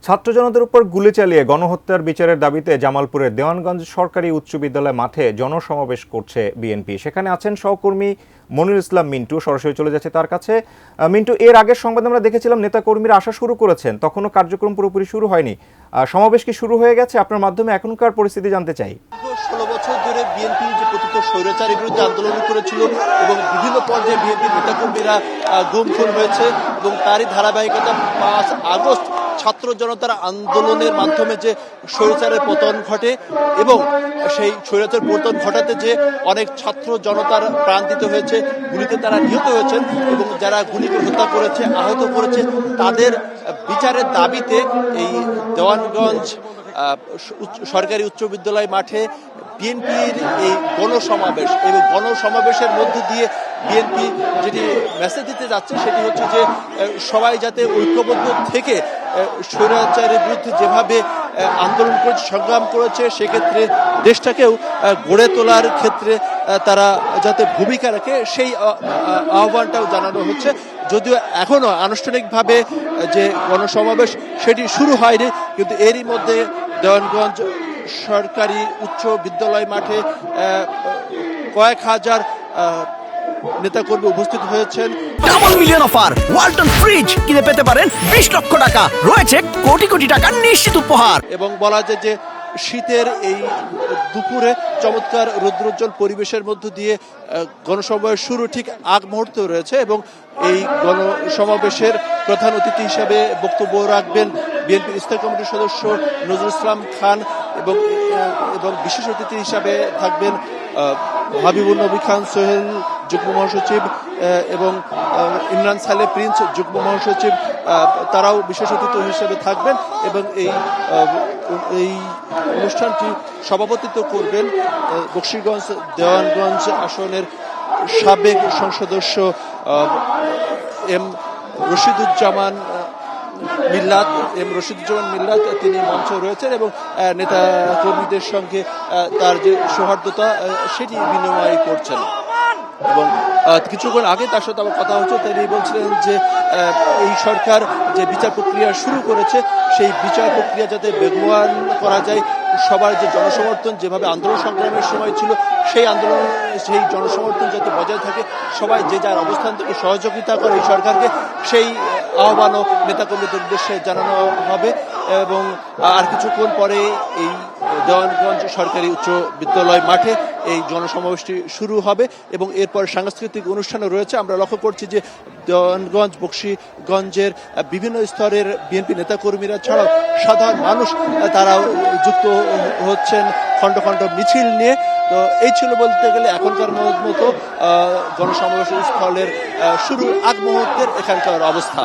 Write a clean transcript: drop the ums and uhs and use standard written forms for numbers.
ছাত্র জনতার উপর গুলি চালিয়ে গণহত্যার বিচারের দাবিতে জামালপুরের দেওয়ানগঞ্জ সরকারি উচ্চ বিদ্যালয় মাঠে জনসমাবেশ করছে বিএনপি। সেখানে আছেন সহকর্মী মনির ইসলাম মিন্টু, সরাসরি চলে যাচ্ছে তার কাছে। মিন্টু, এর আগের সংবাদ আমরা দেখেছিলাম নেতাকর্মীরা আসা শুরু করেছেন, তখনও কার্যক্রম পুরোপুরি শুরু হয়নি। সমাবেশ কি শুরু হয়ে গেছে? আপনার মাধ্যমে এখনকার পরিস্থিতি জানতে চাই। 16 বছর ধরে বিএনপি যে পতিত স্বৈরাচারের বিরুদ্ধে আন্দোলন করেছিল এবং বিভিন্ন পর্যায়ে বিএনপির নেতাকর্মীরা গুম খুন হয়েছে এবং তারই ধারাবাহিকতা 5 আগস্ট ছাত্র জনতার আন্দোলনের মাধ্যমে যে স্বৈরাচারের পতন ঘটে এবং সেই স্বৈরাচার পতন ঘটাতে যে অনেক ছাত্র জনতার প্রাণ দিতে হয়েছে, গুলিতে তারা নিহত হয়েছেন এবং যারা গুলি করে হত্যা করেছে, আহত করেছে, তাদের বিচারের দাবিতে এই দেওয়ানগঞ্জ সরকারি উচ্চ বিদ্যালয় মাঠে বিএনপির এই গণসমাবেশ এবং গণসমাবেশের মধ্য দিয়ে বিএনপি যেটি মেসেজ দিতে যাচ্ছে সেটি হচ্ছে যে সবাই যাতে ঐক্যবদ্ধ থেকে স্বৈরাচারের বিরুদ্ধে যেভাবে আন্দোলন করেছে, সংগ্রাম করেছে, সেক্ষেত্রে দেশটাকেও গড়ে তোলার ক্ষেত্রে তারা যাতে ভূমিকা রাখে সেই আহ্বানটাও জানানো হচ্ছে। যদিও এখনো আনুষ্ঠানিকভাবে যে গণসমাবেশ সেটি শুরু হয়নি, কিন্তু এরই মধ্যে দেওয়ানগঞ্জ সরকারি উচ্চ বিদ্যালয় মাঠে কয়েক হাজার নেতাকর্মী উপস্থিত হয়েছেন। Double million offer, Walton fridge কিনে পেতে পারেন 20 লক্ষ টাকা, রয়েছে কোটি কোটি টাকার নিশ্চিত উপহার। এবং বলা যায় যে শীতের এই দুপুরে চমৎকার রৌদ্রোজ্জ্বল পরিবেশের মধ্য দিয়ে গণসমাবেশ শুরু ঠিক আগ মুহূর্তে রয়েছে এবং এই গণসমাবেশের প্রধান অতিথি হিসাবে বক্তব্য রাখবেন বিএনপি স্থায়ী কমিটির সদস্য নজরুল ইসলাম খান এবং বিশেষ অতিথি হিসাবে থাকবেন হাবিবুল নবী খান সোহেল যুগ্ম মহাসচিব এবং ইমরান সালে প্রিন্স যুগ্ম মহাসচিব, তারাও বিশেষ অতিথি হিসেবে থাকবেন এবং এই অনুষ্ঠানটি সভাপতিত্ব করবেন বকশীগঞ্জ দেওয়ানগঞ্জ আসনের সাবেক সংসদ সদস্য এম রশিদুজ্জামান মিল্লাত। তিনি মঞ্চে রয়েছেন এবং নেতা কর্মীদের সঙ্গে তার যে সৌহার্দ্যতা সেটি বিনিময় করছেন এবং কিছুক্ষণ আগে তার সাথে আমার কথা হচ্ছে, তিনি বলছিলেন যে এই সরকার যে বিচার প্রক্রিয়া শুরু করেছে সেই বিচার প্রক্রিয়া যাতে বেগবান করা যায়, সবার যে জনসমর্থন যেভাবে আন্দোলন সংগ্রামের সময় ছিল সেই আন্দোলন সেই জনসমর্থন যাতে বজায় থাকে, সবাই যে যার অবস্থান থেকে সহযোগিতা করে এই সরকারকে, সেই আহ্বানও নেতাকর্মীদের উদ্দেশ্যে জানানো হবে। এবং আর কিছুক্ষণ পরে এই দেওয়ানগঞ্জ সরকারি উচ্চ বিদ্যালয় মাঠে এই জনসমাবেশটি শুরু হবে এবং এরপর সাংস্কৃতিক অনুষ্ঠানও রয়েছে। আমরা লক্ষ্য করছি যে দেওয়ানগঞ্জ বকশীগঞ্জের বিভিন্ন স্তরের বিএনপি নেতাকর্মীরা ছাড়াও সাধারণ মানুষ তারাও যুক্ত হচ্ছেন খণ্ড খণ্ড মিছিল নিয়ে। তো এই ছিল বলতে গেলে এখনকার মতো গণসমাবেশ স্থলের শুরুর আগ মুহূর্তের এখানকার অবস্থা।